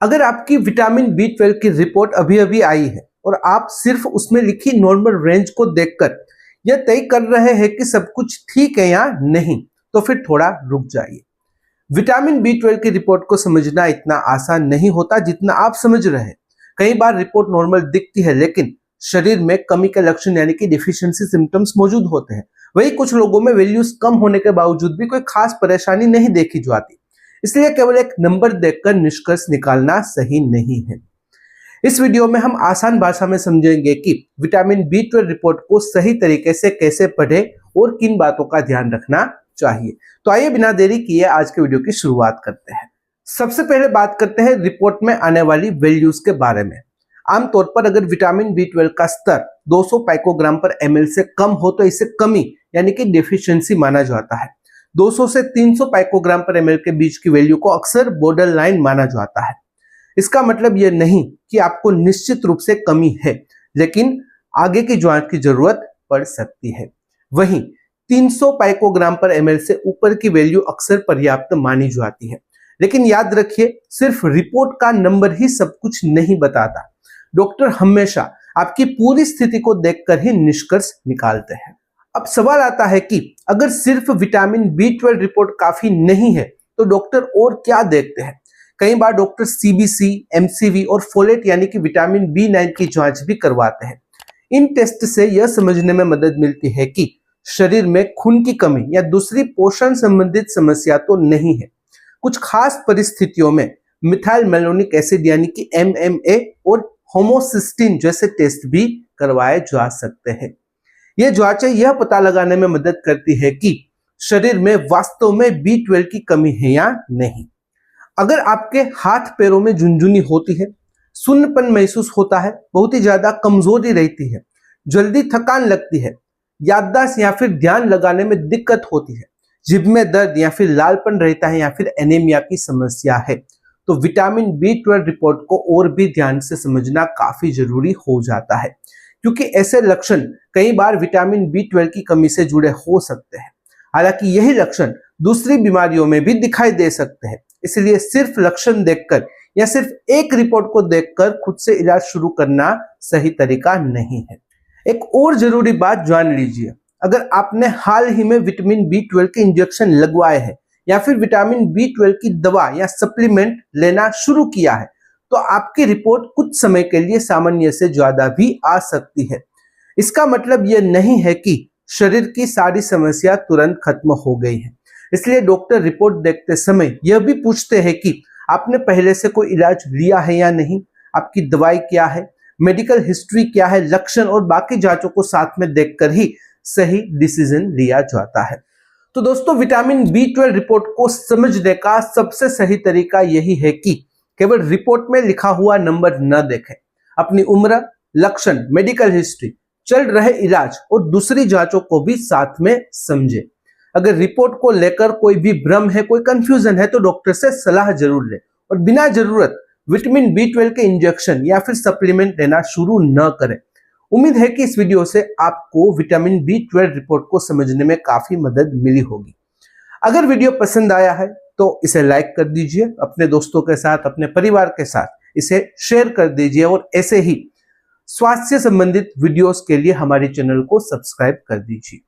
अगर आपकी vitamin B12 की रिपोर्ट अभी अभी आई है और आप सिर्फ उसमें लिखी नॉर्मल रेंज को देखकर यह तय कर रहे हैं कि सब कुछ ठीक है या नहीं, तो फिर थोड़ा रुक जाइए। विटामिन B12 की रिपोर्ट को समझना इतना आसान नहीं होता जितना आप समझ रहे हैं। कई बार रिपोर्ट नॉर्मल दिखती है लेकिन शरीर में कमी के लक्षण यानी कि डिफिशियंसी सिम्टम्स मौजूद होते हैं। वही कुछ लोगों में वैल्यूज कम होने के बावजूद भी कोई खास परेशानी नहीं देखी जाती। इसलिए केवल एक नंबर देखकर निष्कर्ष निकालना सही नहीं है। इस वीडियो में हम आसान भाषा में समझेंगे कि विटामिन B12 रिपोर्ट को सही तरीके से कैसे पढ़े और किन बातों का ध्यान रखना चाहिए। तो आइए बिना देरी किए आज के वीडियो की शुरुआत करते हैं। सबसे पहले बात करते हैं रिपोर्ट में आने वाली वैल्यूज के बारे में। आमतौर पर अगर विटामिन B12 का स्तर 200 पाइकोग्राम पर ml से कम हो तो इसे कमी यानी कि डेफिशिएंसी माना जाता है। 200 से 300 पाइकोग्राम पर ml के बीच की वैल्यू को अक्सर बॉर्डर लाइन माना जाता है। इसका मतलब यह नहीं कि आपको निश्चित रूप से कमी है, लेकिन आगे की जांच की जरूरत पड़ सकती है। वहीं 300 पाइकोग्राम पर ml से ऊपर की वैल्यू अक्सर पर्याप्त मानी जाती है। लेकिन याद रखिए, सिर्फ रिपोर्ट का नंबर ही सब कुछ नहीं बताता। डॉक्टर हमेशा आपकी पूरी स्थिति को देखकर ही निष्कर्ष निकालते हैं। अब सवाल आता है कि अगर सिर्फ विटामिन B12 रिपोर्ट काफी नहीं है तो डॉक्टर और क्या देखते हैं। कई बार डॉक्टर CBC, MCV और फोलेट यानी कि विटामिन B9 की जांच भी करवाते हैं। इन टेस्ट से यह समझने में मदद मिलती है कि शरीर में खून की कमी या दूसरी पोषण संबंधित समस्या तो नहीं है। कुछ खास परिस्थितियों में मिथाइल मेलोनिक एसिड यानी कि MMA और होमोसिस्टिन जैसे टेस्ट भी करवाए जा सकते हैं। ये जांचें यह पता लगाने में मदद करती है कि शरीर में वास्तव में B12 की कमी है या नहीं। अगर आपके हाथ पैरों में झुनझुनी होती है, सुन्नपन महसूस होता है, बहुत ही ज्यादा कमजोरी रहती है, जल्दी थकान लगती है, याददाश्त या फिर ध्यान लगाने में दिक्कत होती है, जिभ में दर्द या फिर लालपन रहता है या फिर एनीमिया की समस्या है, तो विटामिन B12 रिपोर्ट को और भी ध्यान से समझना काफी जरूरी हो जाता है, क्योंकि ऐसे लक्षण कई बार विटामिन B12 की कमी से जुड़े हो सकते हैं। हालांकि यही लक्षण दूसरी बीमारियों में भी दिखाई दे सकते हैं। इसलिए सिर्फ लक्षण देखकर या सिर्फ एक रिपोर्ट को देखकर खुद से इलाज शुरू करना सही तरीका नहीं है। एक और जरूरी बात जान लीजिए, अगर आपने हाल ही में विटामिन B12 के इंजेक्शन लगवाए हैं या फिर विटामिन B12 की दवा या सप्लीमेंट लेना शुरू किया है तो आपकी रिपोर्ट कुछ समय के लिए सामान्य से ज्यादा भी आ सकती है। इसका मतलब यह नहीं है कि शरीर की सारी समस्या तुरंत खत्म हो गई है। इसलिए डॉक्टर रिपोर्ट देखते समय यह भी पूछते हैं कि आपने पहले से कोई इलाज लिया है या नहीं, आपकी दवाई क्या है, मेडिकल हिस्ट्री क्या है, लक्षण और बाकी जांचों को साथ में देखकर ही सही डिसीजन लिया जाता है। तो दोस्तों, विटामिन B12 रिपोर्ट को समझने का सबसे सही तरीका यही है कि केवल रिपोर्ट में लिखा हुआ नंबर न देखें। अपनी उम्र, लक्षण, मेडिकल हिस्ट्री, चल रहे इलाज और दूसरी जांचों को भी साथ में समझें। अगर रिपोर्ट को लेकर कोई भी भ्रम है, कोई कंफ्यूजन है तो डॉक्टर से सलाह जरूर लें और बिना जरूरत विटामिन B12 के इंजेक्शन या फिर सप्लीमेंट लेना शुरू न करें। उम्मीद है कि इस वीडियो से आपको विटामिन B12 रिपोर्ट को समझने में काफी मदद मिली होगी। अगर वीडियो पसंद आया है तो इसे लाइक कर दीजिए, अपने दोस्तों के साथ, अपने परिवार के साथ इसे शेयर कर दीजिए और ऐसे ही स्वास्थ्य संबंधित वीडियोस के लिए हमारे चैनल को सब्सक्राइब कर दीजिए।